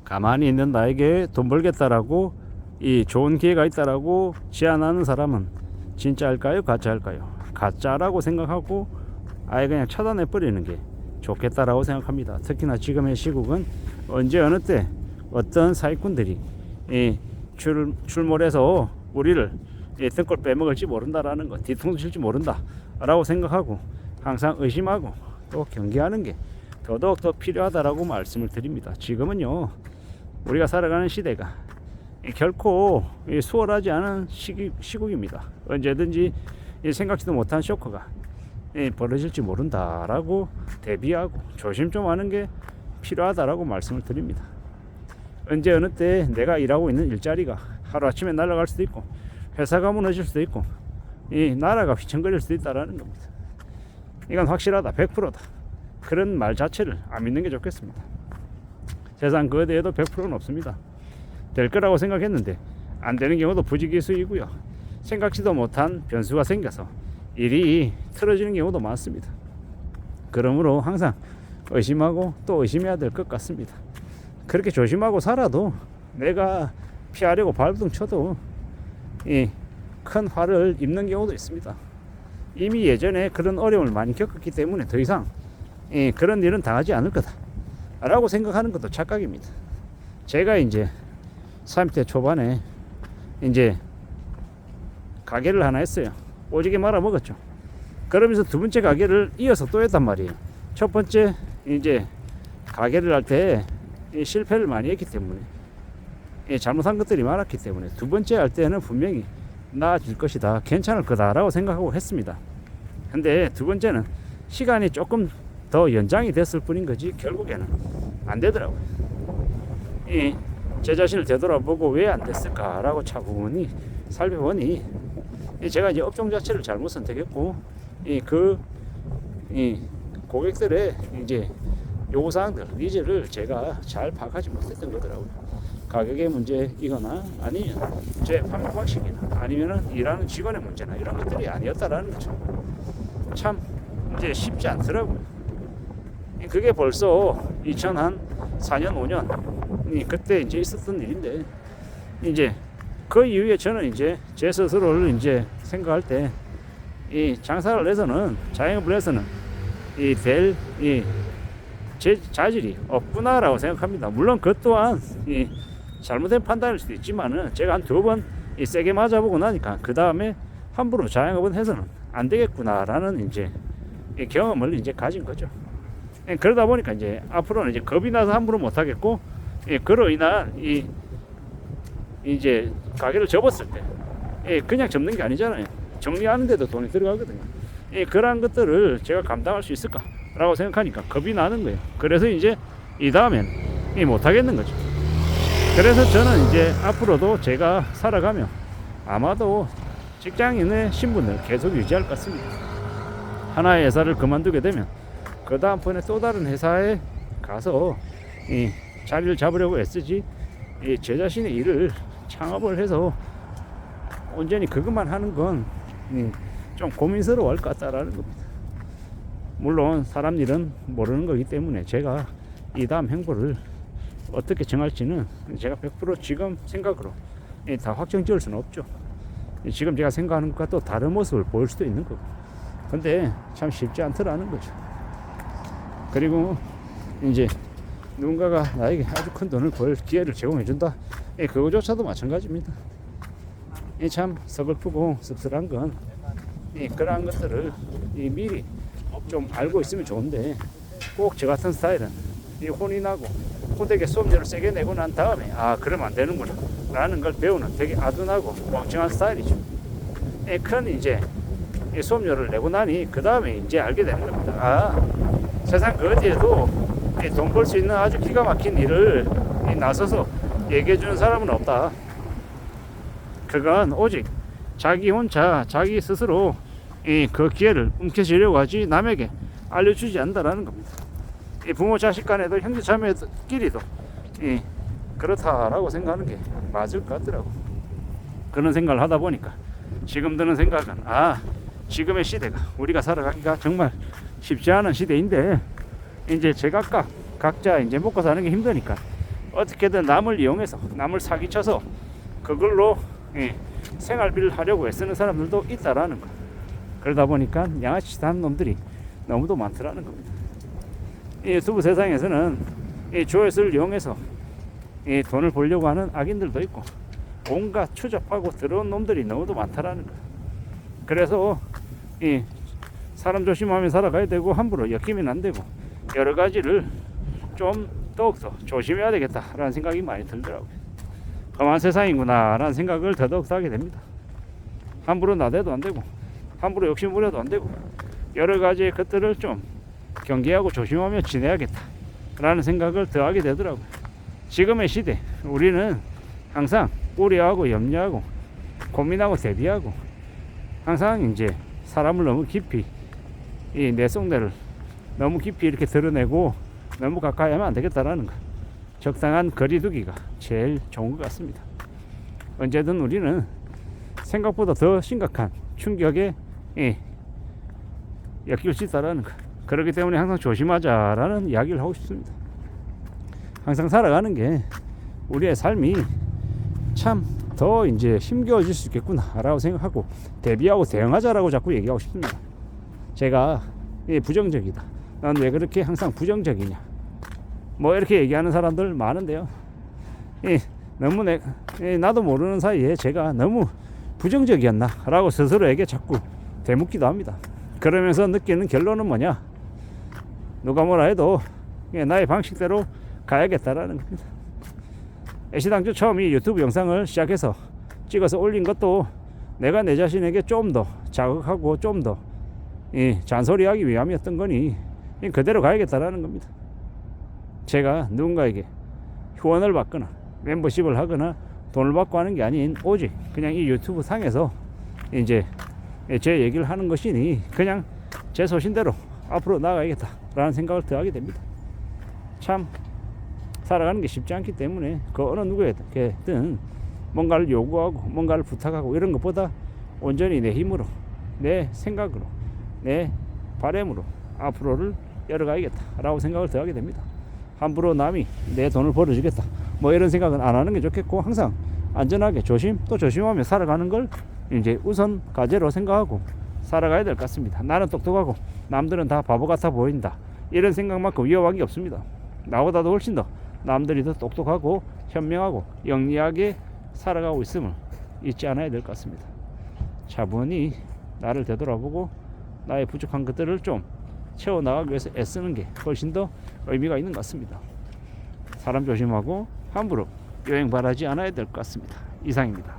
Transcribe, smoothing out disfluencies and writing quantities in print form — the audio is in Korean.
가만히 있는 나에게 돈 벌겠다라고 이 좋은 기회가 있다라고 제안하는 사람은 진짜일까요? 가짜일까요? 가짜라고 생각하고 아예 그냥 차단해 버리는 게 좋겠다라고 생각합니다. 특히나 지금의 시국은 언제 어느 때 어떤 사기꾼들이 출몰해서 우리를 등골 빼먹을지 모른다라는 거, 뒤통수 칠지 모른다라고 생각하고 항상 의심하고 또 경계하는 게 더더욱 더 필요하다라고 말씀을 드립니다. 지금은요, 우리가 살아가는 시대가 결코 수월하지 않은 시국입니다. 언제든지 생각지도 못한 쇼크가 벌어질지 모른다라고 대비하고 조심 좀 하는 게 필요하다라고 말씀을 드립니다. 언제 어느 때 내가 일하고 있는 일자리가 하루아침에 날아갈 수도 있고 회사가 무너질 수도 있고 이 나라가 휘청거릴 수도 있다라는 겁니다. 이건 확실하다, 100%다. 그런 말 자체를 안 믿는 게 좋겠습니다. 세상 그 어디에도 100%는 없습니다. 될 거라고 생각했는데 안 되는 경우도 부지기수이고요. 생각지도 못한 변수가 생겨서 일이 틀어지는 경우도 많습니다. 그러므로 항상 의심하고 또 의심해야 될 것 같습니다. 그렇게 조심하고 살아도 내가 피하려고 발버둥 쳐도 큰 화를 입는 경우도 있습니다. 이미 예전에 그런 어려움을 많이 겪었기 때문에 더 이상 그런 일은 당하지 않을 거다 라고 생각하는 것도 착각입니다. 제가 이제 30대 초반에 이제 가게를 하나 했어요. 오지게 말아 먹었죠. 그러면서 두 번째 가게를 이어서 또 했단 말이에요. 첫 번째 이제 가게를 할 때 실패를 많이 했기 때문에 잘못한 것들이 많았기 때문에 두 번째 할 때는 분명히 나아질 것이다, 괜찮을 거다라고 생각하고 했습니다. 근데 두 번째는 시간이 조금 더 연장이 됐을 뿐인 거지 결국에는 안 되더라고요. 제 자신을 되돌아보고 왜 안 됐을까라고 차분히 살펴보니 제가 이제 업종 자체를 잘못 선택했고 고객들의 이제 요구사항들, 니즈를 제가 잘 파악하지 못했던 거더라고요. 가격의 문제이거나 아니면 제 판매 방식이나 아니면은 일하는 직원의 문제나 이런 것들이 아니었다라는 거죠. 참 이제 쉽지 않더라고요. 그게 벌써 2004년 5년 그때 이제 있었던 일인데 이제 그 이후에 저는 이제 제 스스로를 이제 생각할 때 이 장사를 해서는 자영업을 해서는 제 자질이 없구나라고 생각합니다. 물론 그것 또한 잘못된 판단일 수도 있지만은 제가 한 두 번 세게 맞아보고 나니까 그 다음에 함부로 자영업은 해서는 안 되겠구나라는 이제 경험을 이제 가진 거죠. 그러다 보니까 이제 앞으로는 이제 겁이 나서 함부로 못 하겠고 그로 인한 이제 가게를 접었을 때 그냥 접는 게 아니잖아요. 정리하는데도 돈이 들어가거든요. 그러한 것들을 제가 감당할 수 있을까라고 생각하니까 겁이 나는 거예요. 그래서 이제 이 다음엔 못 하겠는 거죠. 그래서 저는 이제 앞으로도 제가 살아가며 아마도 직장인의 신분을 계속 유지할 것 같습니다. 하나의 회사를 그만두게 되면 그 다음번에 또 다른 회사에 가서 자리를 잡으려고 애쓰지 제 자신의 일을 창업을 해서 온전히 그것만 하는 건 좀 고민스러워할 것 같다라는 겁니다. 물론 사람 일은 모르는 거기 때문에 제가 이 다음 행보를 어떻게 정할지는 제가 100% 지금 생각으로 다 확정 지을 수는 없죠. 지금 제가 생각하는 것과 또 다른 모습을 보일 수도 있는 거고. 근데 참 쉽지 않더라는 거죠. 그리고 이제 누군가가 나에게 아주 큰 돈을 벌 기회를 제공해 준다. 그거조차도 마찬가지입니다. 참 서글프고 씁쓸한 건 그러한 것들을 미리 좀 알고 있으면 좋은데 꼭 저 같은 스타일은 혼이 나고 호되게 수업료를 세게 내고 난 다음에 그러면 안 되는구나 라는 걸 배우는 되게 아둔하고 멍청한 스타일이죠. 큰 이제 수업료를 내고 나니 그 다음에 이제 알게 되는 겁니다. 세상 그 어디에도 돈 벌 수 있는 아주 기가 막힌 일을 나서서 얘기해 주는 사람은 없다. 그건 오직 자기 혼자 자기 스스로 그 기회를 움켜쥐려고 하지 남에게 알려주지 않는다라는 겁니다. 부모 자식 간에도 형제 자매끼리도 그렇다라고 생각하는 게 맞을 것 같더라고. 그런 생각을 하다 보니까 지금 드는 생각은 지금의 시대가 우리가 살아가기가 정말 쉽지 않은 시대인데 이제 제각각 각자 이제 먹고 사는 게 힘드니까 어떻게든 남을 이용해서 남을 사기쳐서 그걸로 생활비를 하려고 애쓰는 사람들도 있다라는 거. 그러다 보니까 양아치 단 놈들이 너무도 많더라는 겁니다. 이 유튜브 세상에서는 이 조회수를 이용해서 이 돈을 벌려고 하는 악인들도 있고 온갖 추잡하고 더러운 놈들이 너무도 많다라는 거. 그래서 이 사람 조심하며 살아가야 되고 함부로 엮이면 안 되고 여러 가지를 좀 더욱더 조심해야 되겠다라는 생각이 많이 들더라고요. 험한 세상이구나 라는 생각을 더더욱 하게 됩니다. 함부로 나대도 안 되고 함부로 욕심 부려도 안 되고 여러 가지의 것들을 좀 경계하고 조심하며 지내야겠다 라는 생각을 더 하게 되더라고요. 지금의 시대 우리는 항상 우려하고 염려하고 고민하고 대비하고 항상 이제 사람을 너무 깊이 이 내속내를 너무 깊이 이렇게 드러내고 너무 가까이 하면 안 되겠다라는 거. 적당한 거리두기가 제일 좋은 것 같습니다. 언제든 우리는 생각보다 더 심각한 충격에 엮일 수 있다라는 거. 그렇기 때문에 항상 조심하자라는 이야기를 하고 싶습니다. 항상 살아가는 게 우리의 삶이 참 더 이제 힘겨워질 수 있겠구나라고 생각하고 대비하고 대응하자라고 자꾸 얘기하고 싶습니다. 제가 부정적이다. 난 왜 그렇게 항상 부정적이냐. 뭐 이렇게 얘기하는 사람들 많은데요. 너무 나도 모르는 사이에 제가 너무 부정적이었나라고 스스로에게 자꾸 되묻기도 합니다. 그러면서 느끼는 결론은 뭐냐? 누가 뭐라 해도 나의 방식대로 가야겠다라는 겁니다. 애시당초 처음 이 유튜브 영상을 시작해서 찍어서 올린 것도 내가 내 자신에게 좀 더 자극하고 좀 더 잔소리하기 위함이었던 거니 그대로 가야겠다라는 겁니다. 제가 누군가에게 후원을 받거나 멤버십을 하거나 돈을 받고 하는 게 아닌 오직 그냥 이 유튜브 상에서 이제 제 얘기를 하는 것이니 그냥 제 소신대로 앞으로 나아가야겠다라는 생각을 더 하게 됩니다. 참 살아가는 게 쉽지 않기 때문에 그 어느 누구에게든 뭔가를 요구하고 뭔가를 부탁하고 이런 것보다 온전히 내 힘으로 내 생각으로 내 바람으로 앞으로를 열어가야겠다라고 생각을 더 하게 됩니다. 함부로 남이 내 돈을 벌어주겠다 뭐 이런 생각은 안 하는 게 좋겠고 항상 안전하게 조심 또 조심하며 살아가는 걸 이제 우선 과제로 생각하고 살아가야 될 것 같습니다. 나는 똑똑하고 남들은 다 바보 같아 보인다 이런 생각만큼 위험한 게 없습니다. 나보다도 훨씬 더 남들이 더 똑똑하고 현명하고 영리하게 살아가고 있음을 잊지 않아야 될 것 같습니다. 차분히 나를 되돌아보고 나의 부족한 것들을 좀 채워나가기 위해서 애쓰는 게 훨씬 더 의미가 있는 것 같습니다. 사람 조심하고 함부로 여행 바라지 않아야 될 것 같습니다. 이상입니다.